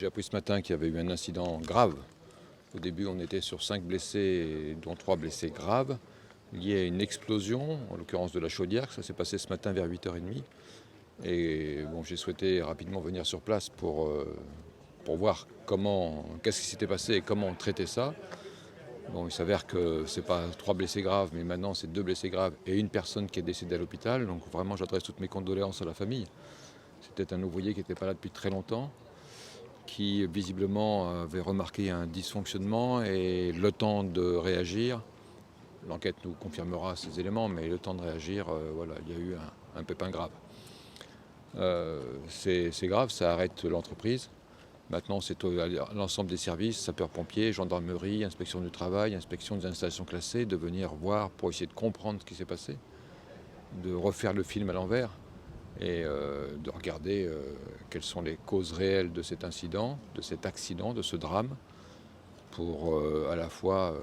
J'ai appris ce matin qu'il y avait eu un incident grave. Au début, on était sur 5 blessés, dont 3 blessés graves, liés à une explosion, en l'occurrence de la chaudière. Ça s'est passé ce matin vers 8h30. Et bon, j'ai souhaité rapidement venir sur place pour voir qu'est-ce qui s'était passé et comment on traitait ça. Bon, il s'avère que ce n'est pas 3 blessés graves, mais maintenant c'est 2 blessés graves et une personne qui est décédée à l'hôpital. Donc vraiment, j'adresse toutes mes condoléances à la famille. C'était un ouvrier qui n'était pas là depuis très longtemps, qui visiblement avait remarqué un dysfonctionnement et le temps de réagir, l'enquête nous confirmera ces éléments, mais le temps de réagir, voilà, il y a eu un pépin grave. C'est grave, ça arrête l'entreprise. Maintenant, c'est à l'ensemble des services, sapeurs-pompiers, gendarmerie, inspection du travail, inspection des installations classées, de venir voir pour essayer de comprendre ce qui s'est passé, de refaire le film à l'envers et de regarder quelles sont les causes réelles de cet incident, de cet accident, de ce drame, pour à la fois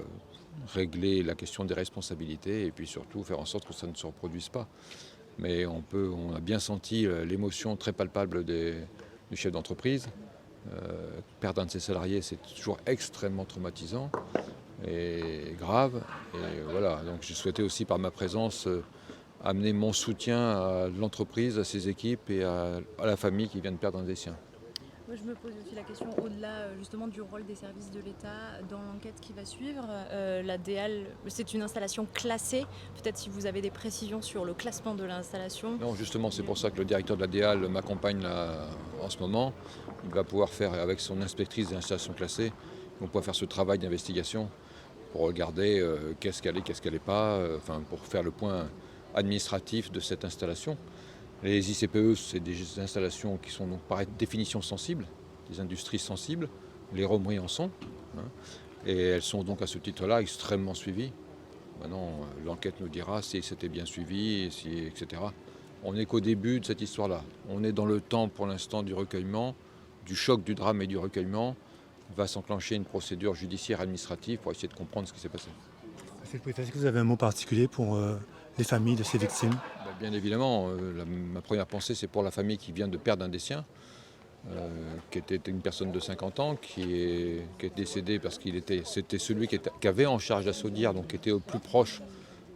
régler la question des responsabilités et puis surtout faire en sorte que ça ne se reproduise pas. Mais on a bien senti l'émotion très palpable du chef d'entreprise. Perdre un de ses salariés, c'est toujours extrêmement traumatisant et grave. Et voilà, donc j'ai souhaité aussi par ma présence amener mon soutien à l'entreprise, à ses équipes et à la famille qui vient de perdre un des siens. Moi, je me pose aussi la question au-delà justement du rôle des services de l'État dans l'enquête qui va suivre. La DEAL, c'est une installation classée. Peut-être si vous avez des précisions sur le classement de l'installation. Non, justement, c'est pour ça que le directeur de la DEAL m'accompagne là, en ce moment. Il va pouvoir faire, avec son inspectrice des installations classées, ils vont pouvoir faire ce travail d'investigation pour regarder qu'est-ce qu'elle est, qu'est-ce qu'elle n'est pas, pour faire le point administratif de cette installation. Les ICPE, c'est des installations qui sont donc par définition sensibles, des industries sensibles, les romeries en sont, hein, et elles sont donc à ce titre-là extrêmement suivies. Maintenant, l'enquête nous dira si c'était bien suivi, etc. On n'est qu'au début de cette histoire-là. On est dans le temps pour l'instant du recueillement, du choc du drame et du recueillement. Va s'enclencher une procédure judiciaire administrative pour essayer de comprendre ce qui s'est passé. Est-ce que vous avez un mot particulier pour les familles de ces victimes? Bien évidemment, ma première pensée, c'est pour la famille qui vient de perdre un des siens, qui était une personne de 50 ans, qui est décédée parce c'était celui qui avait en charge la chaudière, donc qui était au plus proche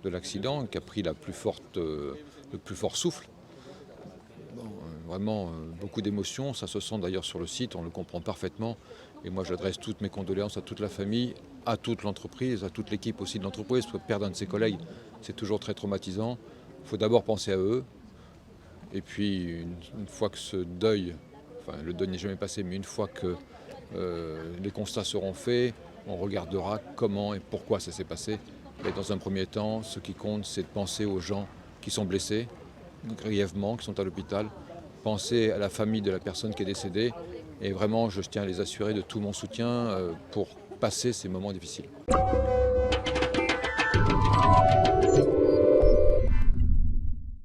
de l'accident, qui a pris le plus fort souffle. Bon, vraiment beaucoup d'émotions, ça se sent d'ailleurs sur le site, on le comprend parfaitement. Et moi j'adresse toutes mes condoléances à toute la famille, à toute l'entreprise, à toute l'équipe aussi de l'entreprise, parce que perdre un de ses collègues, c'est toujours très traumatisant. Il faut d'abord penser à eux, et puis une fois que ce deuil, le deuil n'est jamais passé, mais une fois que les constats seront faits, on regardera comment et pourquoi ça s'est passé. Et dans un premier temps, ce qui compte, c'est de penser aux gens qui sont blessés, grièvement, qui sont à l'hôpital, penser à la famille de la personne qui est décédée, et vraiment, je tiens à les assurer de tout mon soutien pour passer ces moments difficiles.